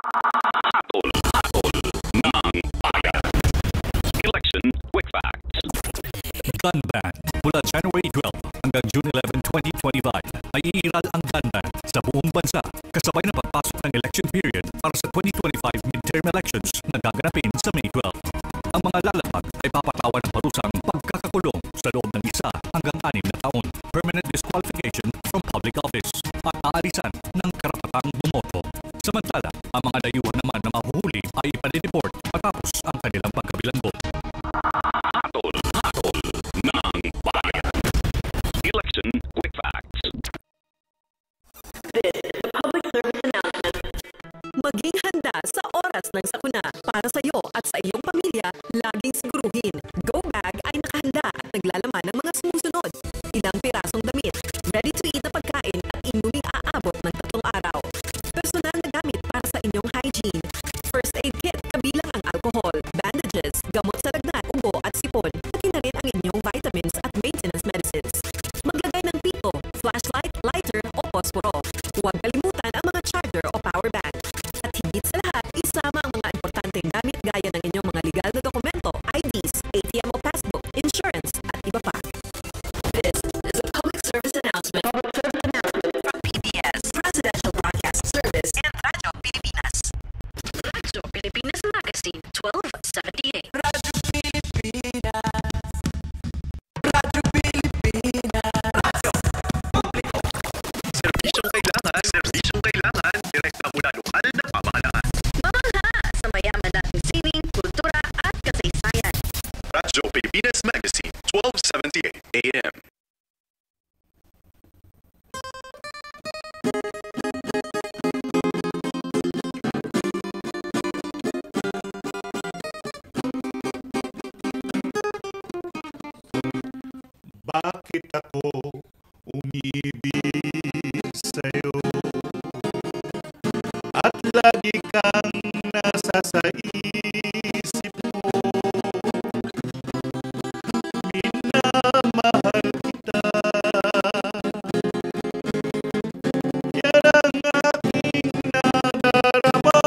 Hatol ng bayan. Election Quick Facts. Gun ban. Mula January 12 hanggang June 11, 2025 ay iiral ang gun ban sa buong bansa kasabay ng pagpasok ng election period para sa 2025 midterm elections na gaganapin sa May 12. Ang mga lalabag ay papatawan ng parusang pagkakakulong sa loob ng 1 hanggang 6 na taon, permanent disqualification from public office at aalisan ng karapatang bumoto. Samantala, ang mga dayuhan naman na mahuhuli ay ipanideport matapos ang kanilang pagkabilanggo. Hatol ng bayan. Election Quick Facts. This is a public service announcement. Maging handa sa oras ng sakuna para sa iyo at sa iyong pamilya. Laging siguruhin, Go Bag ay nakahanda at naglalaman ng mga sumusunod. Ilang pirasong damit, ready-to-eat na pagkain at inuming aabot ng 3 araw. Personal na gamit para sa inyong hygiene. First aid kit kabilang ang alcohol, bandages, gamot sa lagnat, ubo at sipon, pati na rin ang inyong vitamins at maintenance medicines. Maglagay ng pito, flashlight, lighter o posporo. Huwag kalimutan ang mga charger o power bank. At higit sa lahat, isama ang mga importanteng gamit gaya ng inyong mga legal na dokumento, IDs, ATM o passbook, insurance at iba pa. This is a public service announcement from PBS, Presidential Broadcast Service and Radyo Pilipinas. Radyo Pilipinas Magazine 1278. Radyo Pilipinas. Radyo Pilipinas. Serbisyong kailangan, direkta mula lokal na pamahalaan. Mamangha sa mayaman nating sining, kultura at kasaysayan. Radyo Pilipinas Magazine, 1278 AM. Bakit ako umibig sa'yo? At lagi kang nasa sa isip ko. Minamahal kita. Yan ang aking nadarama.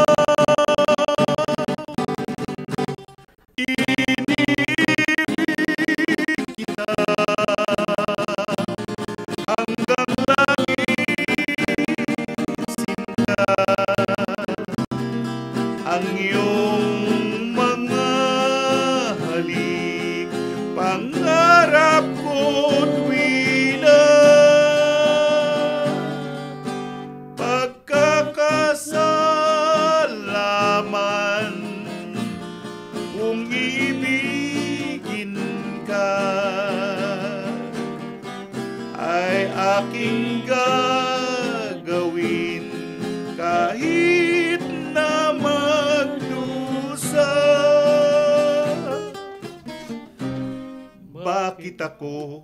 Iniibig kita. Hanggang langit, sinta. Ang iyong mga halik, pangarap ko tuwi na pagkakasalaman kung ibigin ka ay aking gagawin kahit na magdusa. Bakit ako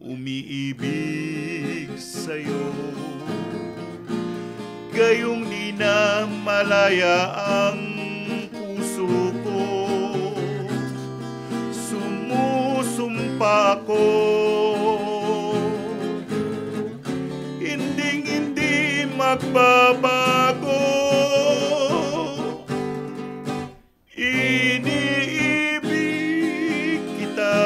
umiibig sa'yo? Gayong di na malaya ang puso ko. Sumusumpa ko hindi magbabago. Iniibig kita,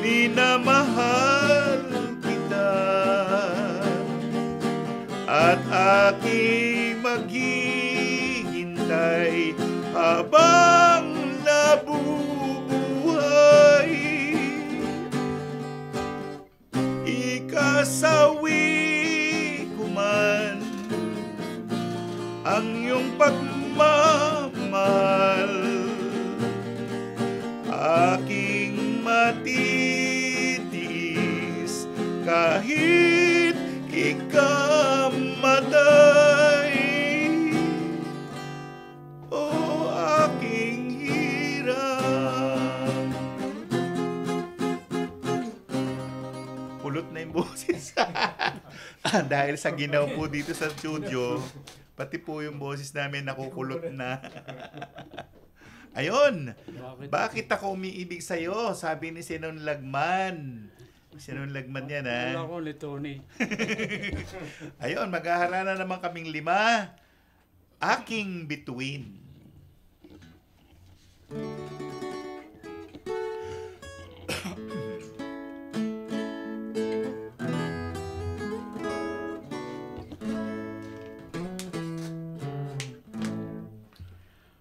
minamahal kita, at aking maghihintay habang nabubuhay. Ikasawi ko man ang iyong pagmamahal, aking matitiis kahit ikamatay. O aking hirap. Pulot na yung boses. Dahil sa ginaw po dito sa studio, pati po yung boses namin nakukulot na. Ayun, bakit ako umiibig sa'yo? Sabi ni Sinon Lagman. Sinon Lagman yan, ha? Wala ko ni Tony. Ayun, mag-aharana naman kaming 5. Aking Bituin.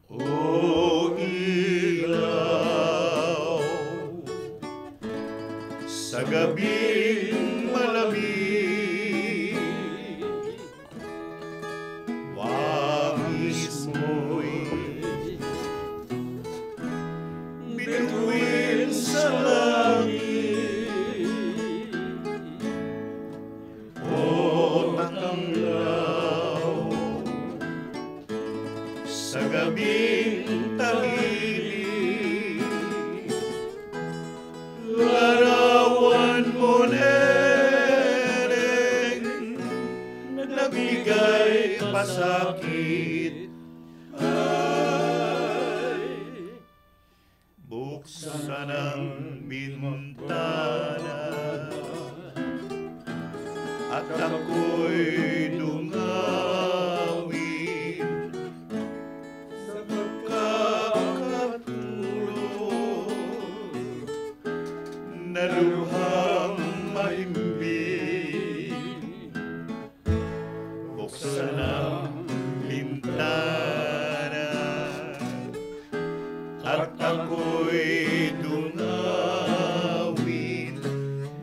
O ilaw, sa gabing malamig, wangis mo'y bituin sa langit. O tanglaw, sa gabing tahimik, larawan mo nereng, nagbigay pasakit. Ay, buksan ang bintana at ako'y dungawin sa pagkakatulog na luhang mahimbing. Buksan ang bintana at ako'y dungawin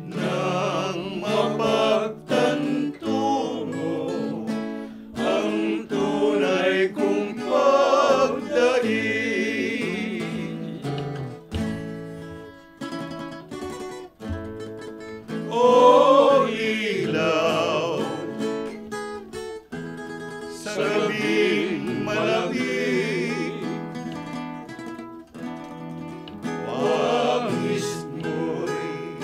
nang mapagtanto mo ang tunay kong pagdaig. O ilaw, sa gabing malamig, wangis mo'y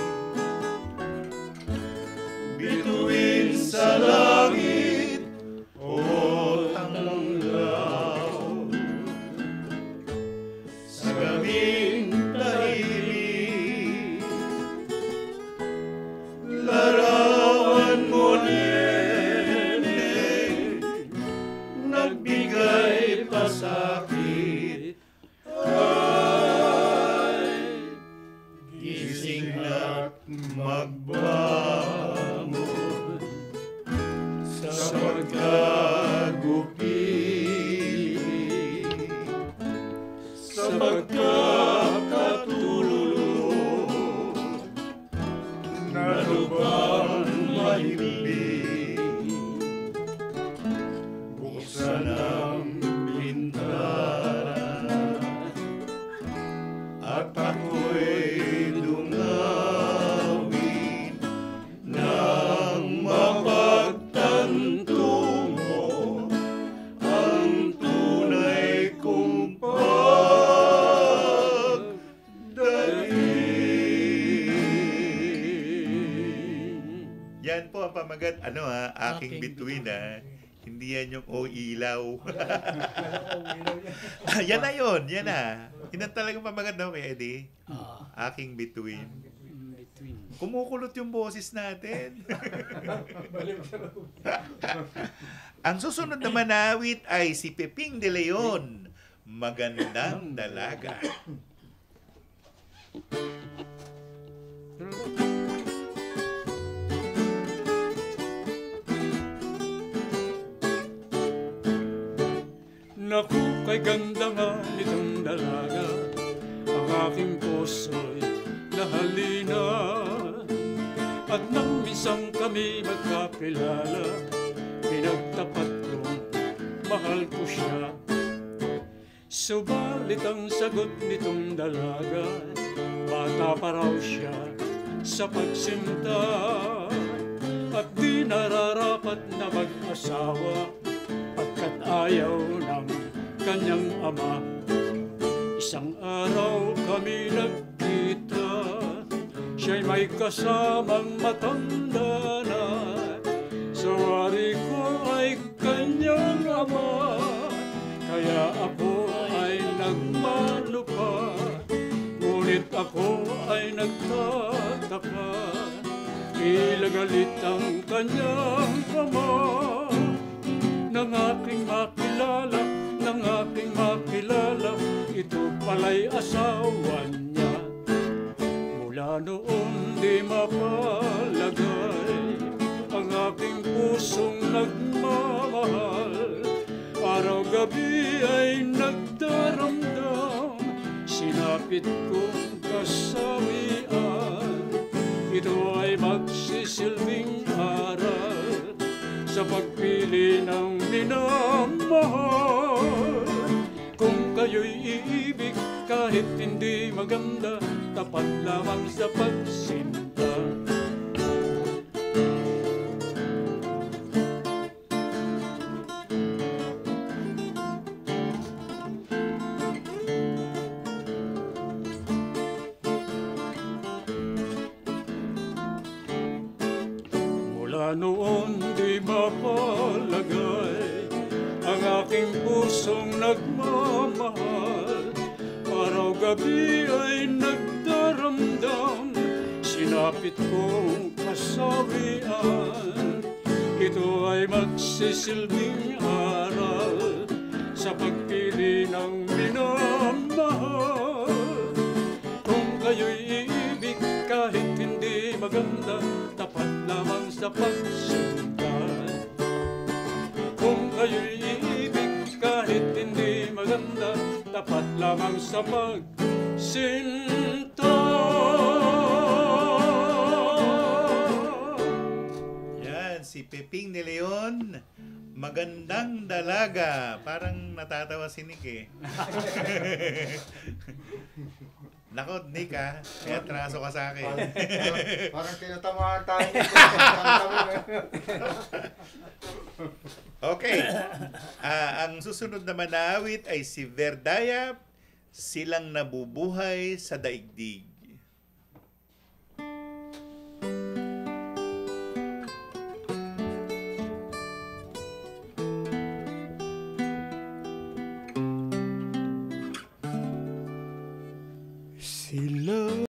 bituin sa langit. O tanglaw, sa gabing tahimik, larawan mo neneng, nagbigay pasakit. Ay, gising na't magbangon sa pagkagupili, sa pagkakatulog na lubang mahimbing. Buksan ang bintana at ako'y dungawin nang mapagtanto mo ang tunay kong pagdaig. Yan po ang pamagat, aking bituin Hindi yan yung o ilaw. Yan na yun, yan na. Yan ang talagang pamagat daw kay Eddie. Aking bituin. Kumukulot yung boses natin. Ang susunod naman na awit ay si Peping de Leon, Magandang Dalaga. Naku, kay ganda nga nitong dalaga, ang aking puso'y nahalina. At nang minsan kami magkakilala, pinagtapat kong mahal ko siya. Subalit ang sagot nitong dalaga, bata pa raw siya sa pagsinta, at di nararapat na mag-asawa pagkat ayaw ng kanyang ama. Isang araw kami nagkita, siya'y may kasamang matanda na. Sawari ko ay kanyang ama, kaya ako ay nagmalupa. Ngunit ako ay nagtataka, tila galit ang kanyang ama nang aking makilala mapalagay ang aking pusong nagmamahal. Araw-gabi ay nagdaramdam, sinapit kong kasawian. Ito ay magsisilbing aral sa pagpili ng minamahal. Kung kayo'y iibig kahit hindi maganda, tapat lamang sa pagsinta. Mula noon di mapalagay ang aking pusong nagmamahal. Araw-gabi ay nagdaramdam, sinapit kong kasawian. Ito ay magsisilbing aral sa pagpili ng minamahal. Kung kayo'y iibig kahit hindi maganda, tapat lamang sa pagsinta. Kung kayo'y iibig kahit hindi maganda, tapat lamang sa pagsinta. Yan, si Peping de Leon. Magandang dalaga. Parang natatawa si Nick eh. Nako, Nick ah. May atraso ka sa akin. Parang tinatamaan tayo. Okay. Ang susunod naman na awit ay si Verdaya, Silang Nabubuhay sa Daigdig.